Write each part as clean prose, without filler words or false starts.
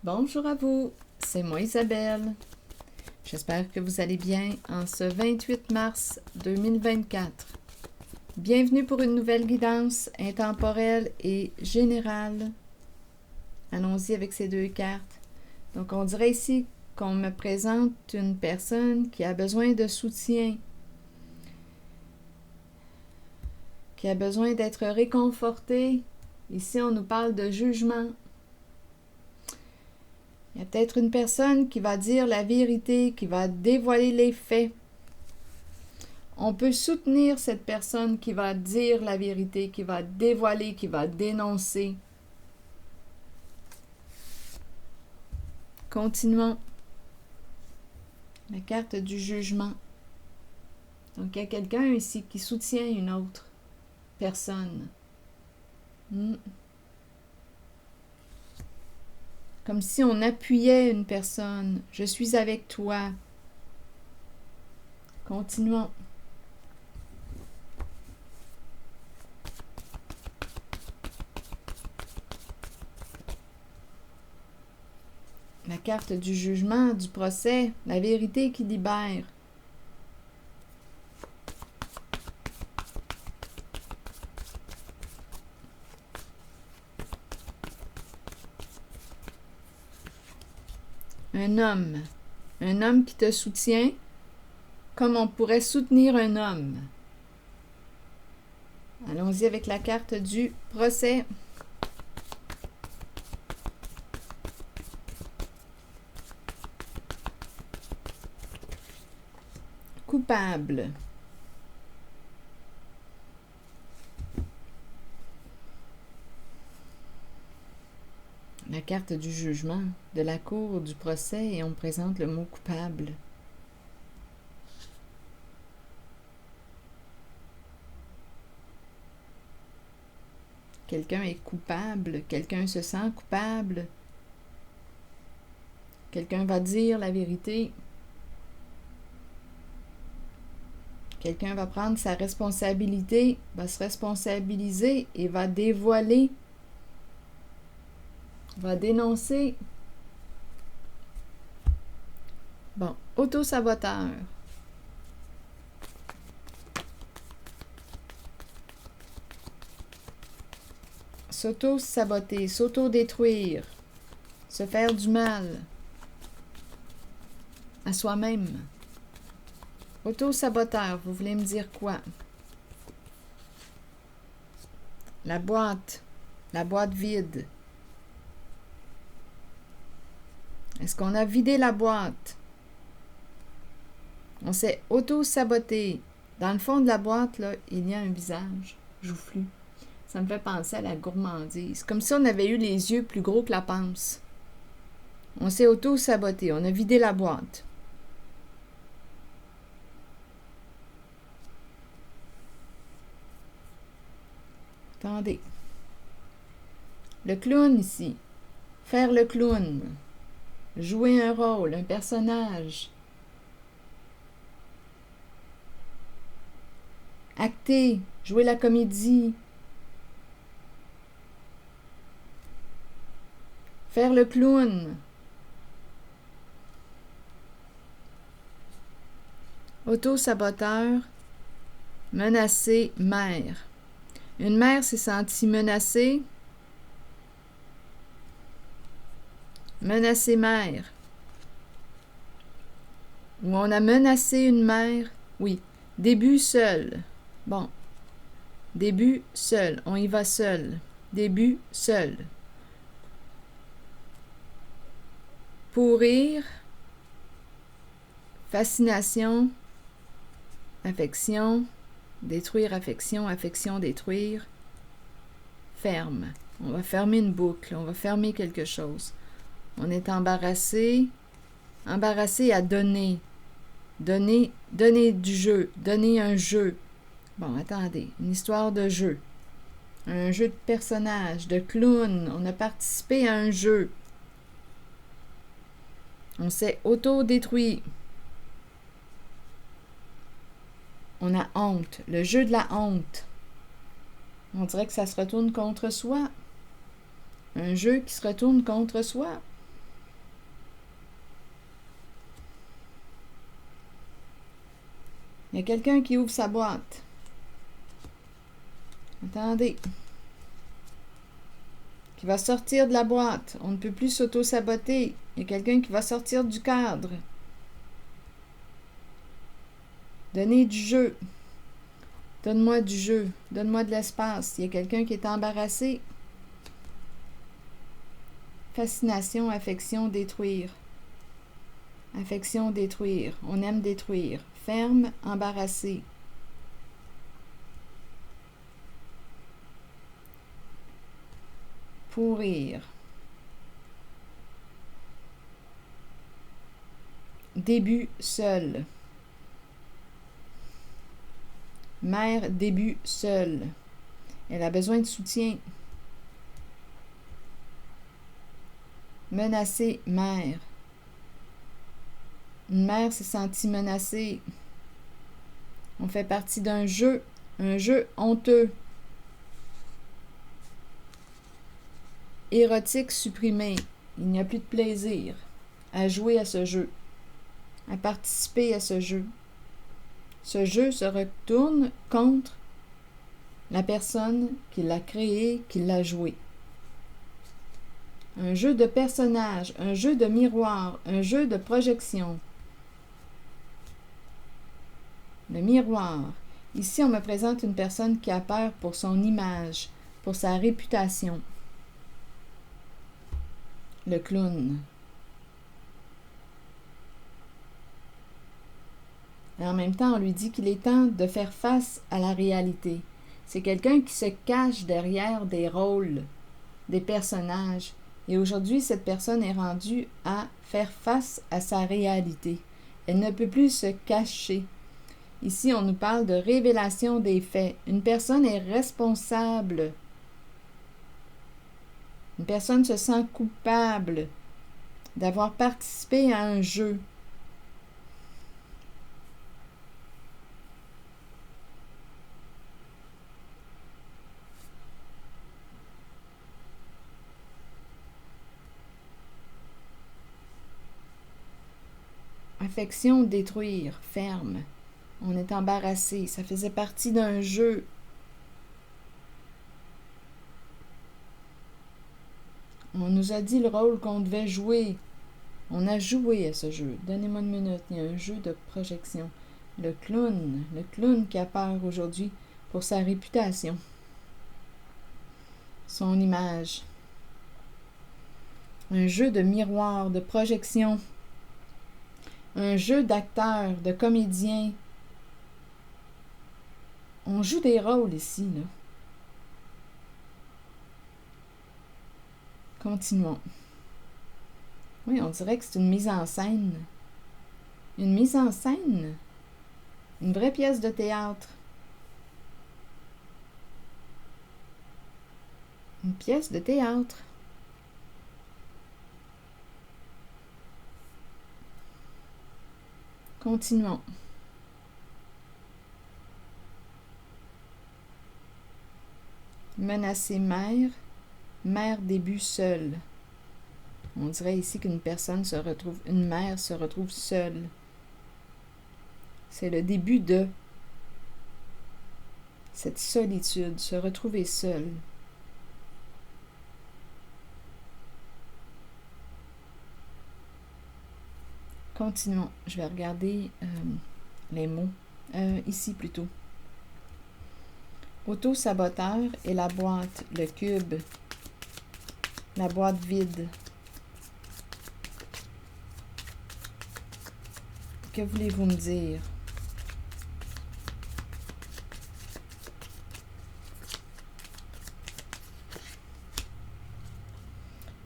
Bonjour à vous, c'est moi Isabelle. J'espère que vous allez bien en ce 28 mars 2024. Bienvenue pour une nouvelle guidance intemporelle et générale. Allons-y avec ces deux cartes. Donc on dirait ici qu'on me présente une personne qui a besoin de soutien, qui a besoin d'être réconfortée. Ici on nous parle de jugement. Il y a peut-être une personne qui va dire la vérité, qui va dévoiler les faits. On peut soutenir cette personne qui va dire la vérité, qui va dévoiler, qui va dénoncer. Continuons. La carte du jugement. Donc, il y a quelqu'un ici qui soutient une autre personne. Comme si on appuyait une personne. Je suis avec toi. Continuons. La carte du jugement, du procès, la vérité qui libère. Un homme qui te soutient comme on pourrait soutenir un homme. Allons-y avec la carte du procès. Coupable. La carte du jugement, de la cour, du procès, et on présente le mot coupable. Quelqu'un est coupable, quelqu'un se sent coupable, quelqu'un va dire la vérité, quelqu'un va prendre sa responsabilité, va se responsabiliser et va dévoiler, va dénoncer. Bon, auto-saboteur. S'auto-saboter, s'auto-détruire, se faire du mal à soi-même. Auto-saboteur, vous voulez me dire quoi? La boîte vide. Est-ce qu'on a vidé la boîte? On s'est auto-saboté. Dans le fond de la boîte, là, il y a un visage joufflu. Ça me fait penser à la gourmandise. Comme si on avait eu les yeux plus gros que la panse. On s'est auto-saboté. On a vidé la boîte. Attendez. Le clown ici. Faire le clown. Jouer un rôle, un personnage. Acter. Jouer la comédie. Faire le clown. Auto-saboteur. Menacer mère. Une mère s'est sentie menacée. Menacer mère. Ou on a menacé une mère. Oui. Début seul. Bon. Début seul. On y va seul. Début seul. Pourrir. Fascination. Affection. Détruire affection. Affection détruire. Ferme. On va fermer une boucle. On va fermer quelque chose. On est embarrassé. Embarrassé à donner. Donner du jeu. Donner un jeu. Bon, attendez. Une histoire de jeu. Un jeu de personnage, de clown. On a participé à un jeu. On s'est auto-détruit. On a honte. Le jeu de la honte. On dirait que ça se retourne contre soi. Un jeu qui se retourne contre soi. Il y a quelqu'un qui ouvre sa boîte. Attendez. Qui va sortir de la boîte. On ne peut plus s'auto-saboter. Il y a quelqu'un qui va sortir du cadre. Donnez du jeu. Donne-moi du jeu. Donne-moi de l'espace. Il y a quelqu'un qui est embarrassé. Fascination, affection, détruire. Affection, détruire. On aime détruire. Ferme, embarrassé. Pourrir. Début seul. Mère début seule. Elle a besoin de soutien. Menacée mère. Une mère s'est sentie menacée. On fait partie d'un jeu, un jeu honteux. Érotique supprimé. Il n'y a plus de plaisir à jouer à ce jeu, à participer à ce jeu. Ce jeu se retourne contre la personne qui l'a créé, qui l'a joué. Un jeu de personnage, un jeu de miroir, un jeu de projection. Le miroir. Ici, on me présente une personne qui a peur pour son image, pour sa réputation. Le clown. Et en même temps, on lui dit qu'il est temps de faire face à la réalité. C'est quelqu'un qui se cache derrière des rôles, des personnages. Et aujourd'hui, cette personne est rendue à faire face à sa réalité. Elle ne peut plus se cacher. Ici, on nous parle de révélation des faits. Une personne est responsable. Une personne se sent coupable d'avoir participé à un jeu. Affection, détruire, ferme. On est embarrassé. Ça faisait partie d'un jeu. On nous a dit le rôle qu'on devait jouer. On a joué à ce jeu. Donnez-moi une minute. Il y a un jeu de projection. Le clown qui a peur aujourd'hui pour sa réputation. Son image. Un jeu de miroir, de projection. Un jeu d'acteur, de comédien. On joue des rôles ici, là. Continuons. Oui, on dirait que c'est une mise en scène. Une mise en scène. Une vraie pièce de théâtre. Une pièce de théâtre. Continuons. Menacer mère. Mère début seule. On dirait ici qu'une une mère se retrouve seule. C'est le début de cette solitude, se retrouver seule. Continuons. Je vais regarder les mots. Ici plutôt. Auto-saboteur et la boîte, le cube, la boîte vide. Que voulez-vous me dire?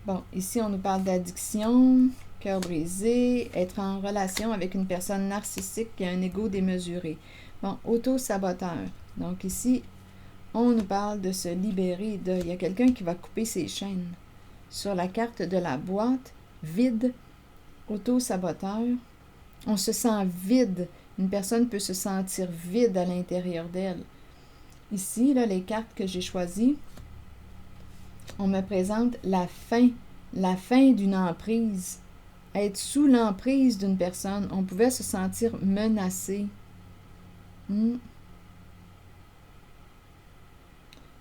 Bon, ici, on nous parle d'addiction, cœur brisé, être en relation avec une personne narcissique qui a un ego démesuré. Bon, auto-saboteur. Donc ici, on nous parle de se libérer de... Il y a quelqu'un qui va couper ses chaînes. Sur la carte de la boîte, vide, auto-saboteur. On se sent vide. Une personne peut se sentir vide à l'intérieur d'elle. Ici, là, les cartes que j'ai choisies, on me présente la fin d'une emprise. Être sous l'emprise d'une personne, on pouvait se sentir menacé. Hmm.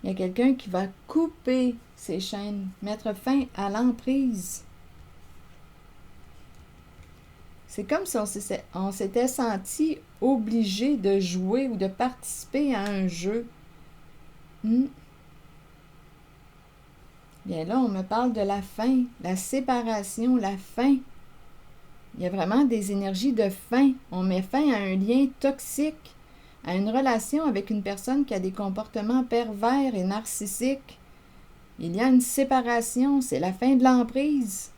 Il y a quelqu'un qui va couper ses chaînes, mettre fin à l'emprise. C'est comme si on s'était senti obligé de jouer ou de participer à un jeu. Hmm. Bien là, on me parle de la fin, la séparation, la fin. Il y a vraiment des énergies de fin. On met fin à un lien toxique, à une relation avec une personne qui a des comportements pervers et narcissiques. Il y a une séparation, c'est la fin de l'emprise.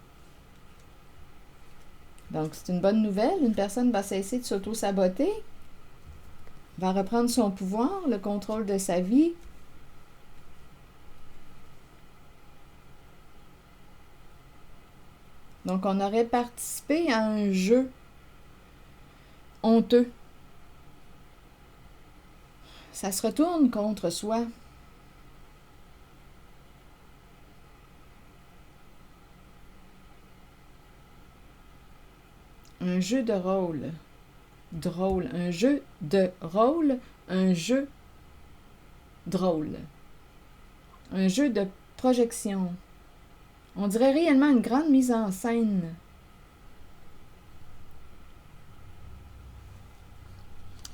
Donc, c'est une bonne nouvelle. Une personne va cesser de s'auto-saboter, va reprendre son pouvoir, le contrôle de sa vie. Donc, on aurait participé à un jeu honteux. Ça se retourne contre soi. Un jeu de rôle. Drôle. Un jeu de rôle. Un jeu drôle. Un jeu de projection. On dirait réellement une grande mise en scène.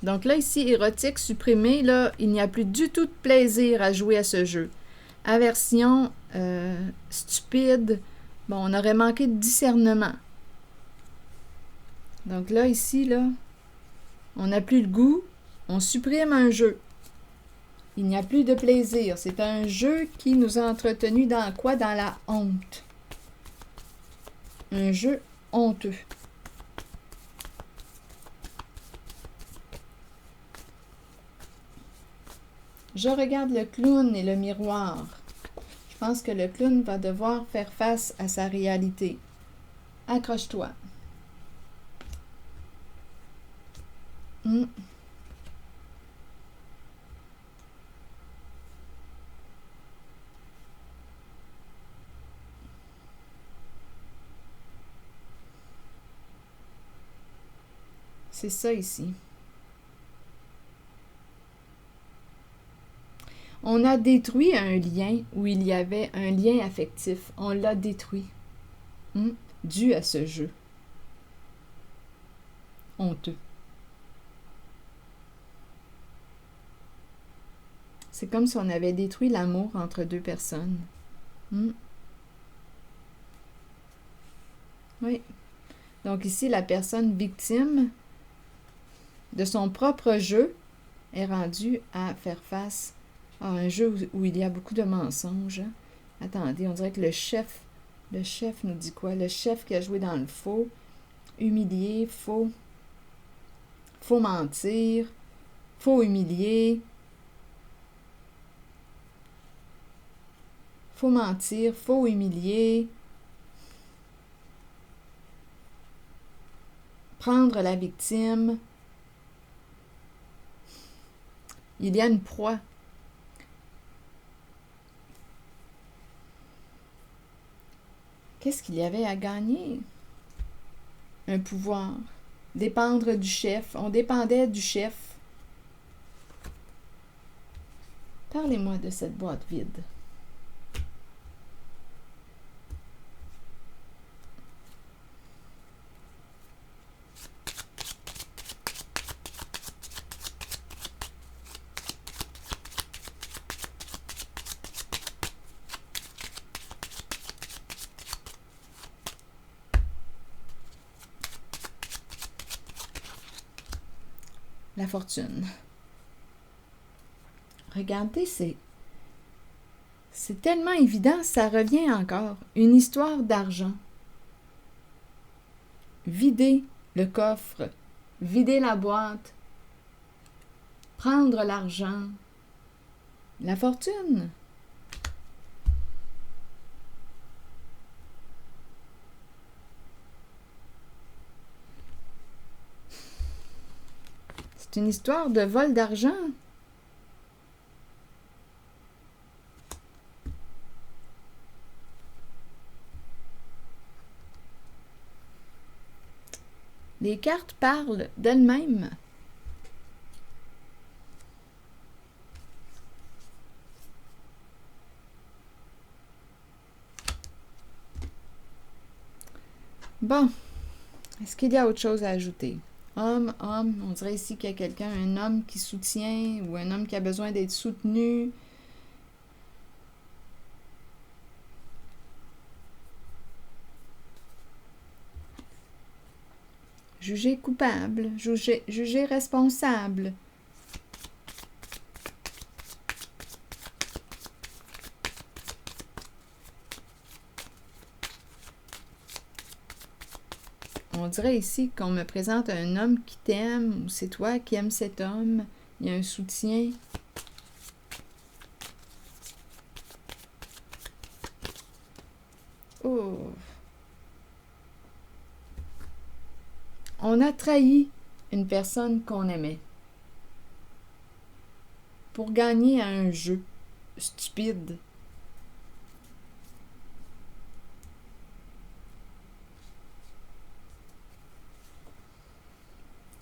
Donc là, ici, érotique supprimé, là, il n'y a plus du tout de plaisir à jouer à ce jeu. Aversion, stupide, bon, on aurait manqué de discernement. Donc là, ici, là, on n'a plus le goût, on supprime un jeu. Il n'y a plus de plaisir. C'est un jeu qui nous a entretenus dans quoi? Dans la honte. Un jeu honteux. Je regarde le clown et le miroir. Je pense que le clown va devoir faire face à sa réalité. Accroche-toi. C'est ça ici. On a détruit un lien où il y avait un lien affectif. On l'a détruit. Dû à ce jeu. Honteux. C'est comme si on avait détruit l'amour entre deux personnes. Oui. Donc ici, la personne victime de son propre jeu est rendue à faire face à un jeu où il y a beaucoup de mensonges. Attendez, on dirait que le chef nous dit quoi? Le chef qui a joué dans le faux, humilié, faux mentir, faux humilier, faux mentir, faux humilier, prendre la victime. Il y a une proie. Qu'est-ce qu'il y avait à gagner? Un pouvoir. Dépendre du chef. On dépendait du chef. Parlez-moi de cette boîte vide. La fortune. Regardez, c'est tellement évident, ça revient encore. Une histoire d'argent. Vider le coffre, vider la boîte, prendre l'argent, la fortune. C'est une histoire de vol d'argent. Les cartes parlent d'elles-mêmes. Bon, est-ce qu'il y a autre chose à ajouter? Homme, on dirait ici qu'il y a quelqu'un, un homme qui soutient ou un homme qui a besoin d'être soutenu. Jugé coupable, jugé responsable. On dirait ici qu'on me présente un homme qui t'aime, ou c'est toi qui aimes cet homme. Il y a un soutien. Oh! On a trahi une personne qu'on aimait pour gagner à un jeu stupide.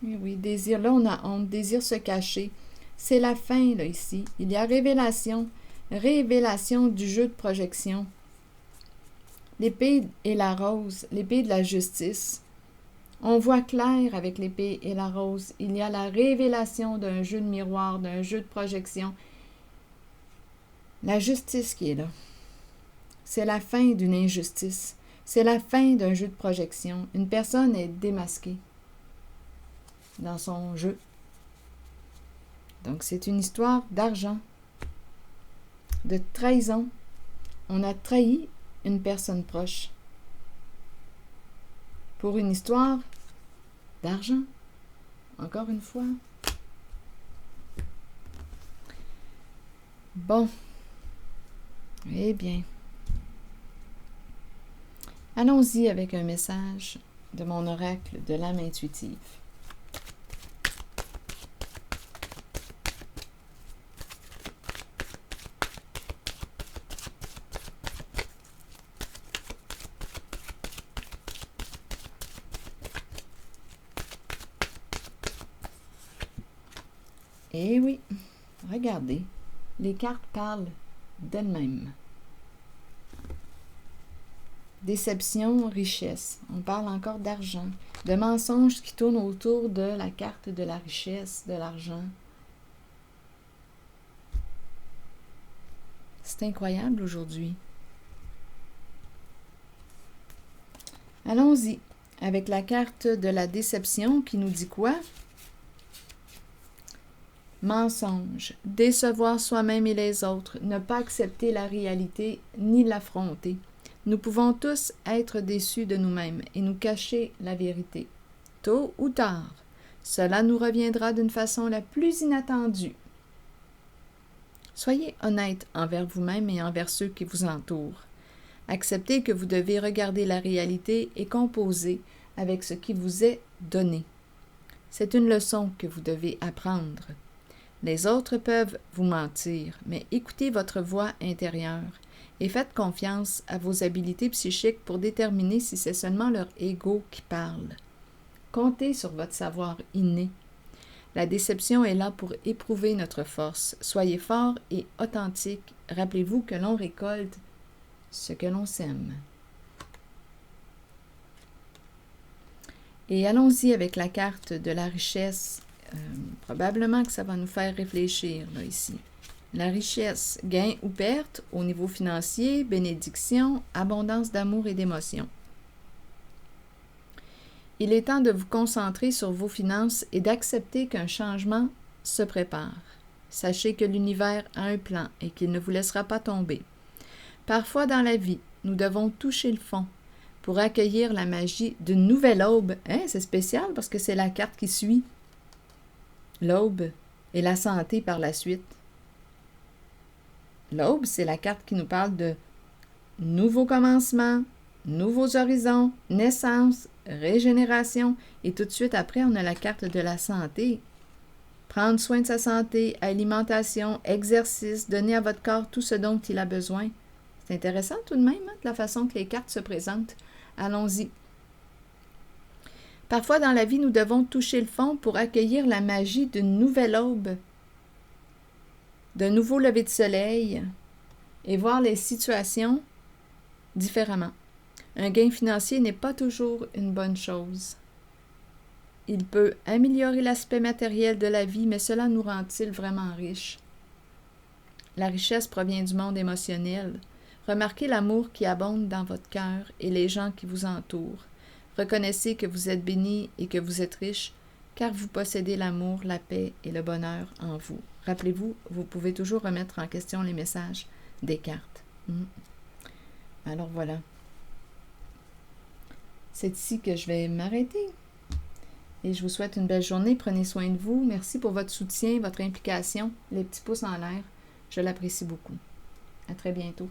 Eh oui, désir, là on a honte, désir se cacher. C'est la fin, là, ici. Il y a révélation, révélation du jeu de projection. L'épée et la rose, l'épée de la justice. On voit clair avec l'épée et la rose. Il y a la révélation d'un jeu de miroir, d'un jeu de projection. La justice qui est là. C'est la fin d'une injustice. C'est la fin d'un jeu de projection. Une personne est démasquée dans son jeu. Donc, c'est une histoire d'argent, de trahison. On a trahi une personne proche pour une histoire d'argent. Encore une fois. Bon. Eh bien. Allons-y avec un message de mon oracle de l'âme intuitive. Eh oui, regardez, les cartes parlent d'elles-mêmes. Déception, richesse. On parle encore d'argent, de mensonges qui tournent autour de la carte de la richesse, de l'argent. C'est incroyable aujourd'hui. Allons-y avec la carte de la déception qui nous dit quoi? Mensonge, décevoir soi-même et les autres, ne pas accepter la réalité ni l'affronter. Nous pouvons tous être déçus de nous-mêmes et nous cacher la vérité. Tôt ou tard, cela nous reviendra d'une façon la plus inattendue. Soyez honnête envers vous-même et envers ceux qui vous entourent. Acceptez que vous devez regarder la réalité et composer avec ce qui vous est donné. C'est une leçon que vous devez apprendre. Les autres peuvent vous mentir, mais écoutez votre voix intérieure et faites confiance à vos habiletés psychiques pour déterminer si c'est seulement leur ego qui parle. Comptez sur votre savoir inné. La déception est là pour éprouver notre force. Soyez fort et authentique. Rappelez-vous que l'on récolte ce que l'on sème. Et allons-y avec la carte de la richesse. Probablement que ça va nous faire réfléchir, là, ici. La richesse, gain ou perte au niveau financier, bénédiction, abondance d'amour et d'émotion. Il est temps de vous concentrer sur vos finances et d'accepter qu'un changement se prépare. Sachez que l'univers a un plan et qu'il ne vous laissera pas tomber. Parfois dans la vie, nous devons toucher le fond pour accueillir la magie d'une nouvelle aube. C'est spécial parce que c'est la carte qui suit. L'aube et la santé par la suite. L'aube, c'est la carte qui nous parle de nouveaux commencements, nouveaux horizons, naissance, régénération. Et tout de suite après, on a la carte de la santé. Prendre soin de sa santé, alimentation, exercice, donner à votre corps tout ce dont il a besoin. C'est intéressant tout de même, de la façon que les cartes se présentent. Allons-y. Parfois dans la vie, nous devons toucher le fond pour accueillir la magie d'une nouvelle aube, d'un nouveau lever de soleil et voir les situations différemment. Un gain financier n'est pas toujours une bonne chose. Il peut améliorer l'aspect matériel de la vie, mais cela nous rend-il vraiment riches? La richesse provient du monde émotionnel. Remarquez l'amour qui abonde dans votre cœur et les gens qui vous entourent. Reconnaissez que vous êtes béni et que vous êtes riche, car vous possédez l'amour, la paix et le bonheur en vous. Rappelez-vous, vous pouvez toujours remettre en question les messages des cartes. Alors voilà. C'est ici que je vais m'arrêter. Et je vous souhaite une belle journée. Prenez soin de vous. Merci pour votre soutien, votre implication, les petits pouces en l'air. Je l'apprécie beaucoup. À très bientôt.